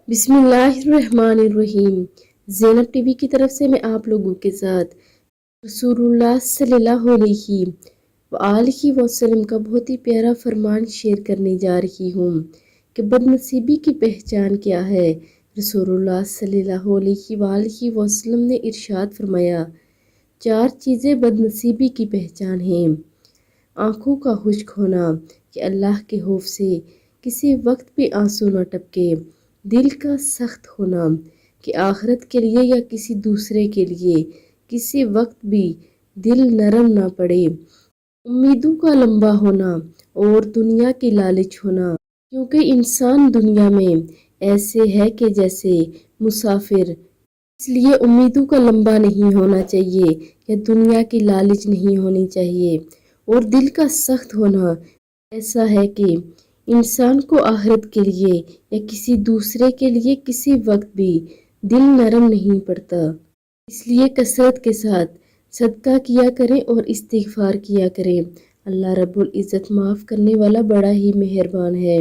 بسم اللہ الرحمن الرحیم۔ زینب ٹی وی کی طرف سے میں آپ لوگوں کے ساتھ رسول اللہ صلی اللہ علیہ وآلہ وسلم کا بہت ہی پیارا فرمان شیئر کرنے جا رہی ہوں کہ بد نصیبی کی پہچان کیا ہے۔ رسول اللہ صلی اللہ علیہ وآلہ وسلم نے ارشاد فرمایا، 4 چیزیں بد نصیبی کی پہچان ہیں۔ آنکھوں کا خشک ہونا کہ اللہ کے خوف سے کسی وقت بھی آنسو نہ ٹپکے، دل کا سخت ہونا کہ آخرت کے لیے یا کسی دوسرے کے لیے کسی وقت بھی دل نرم نہ پڑے، امیدوں کا لمبا ہونا اور دنیا کی لالچ ہونا، کیونکہ انسان دنیا میں ایسے ہے کہ جیسے مسافر، اس لیے امیدوں کا لمبا نہیں ہونا چاہیے یا دنیا کی لالچ نہیں ہونی چاہیے، اور دل کا سخت ہونا ایسا ہے کہ انسان کو آخرت کے لیے یا کسی دوسرے کے لیے کسی وقت بھی دل نرم نہیں پڑتا۔ اس لیے کثرت کے ساتھ صدقہ کیا کریں اور استغفار کیا کریں۔ اللہ رب العزت معاف کرنے والا بڑا ہی مہربان ہے۔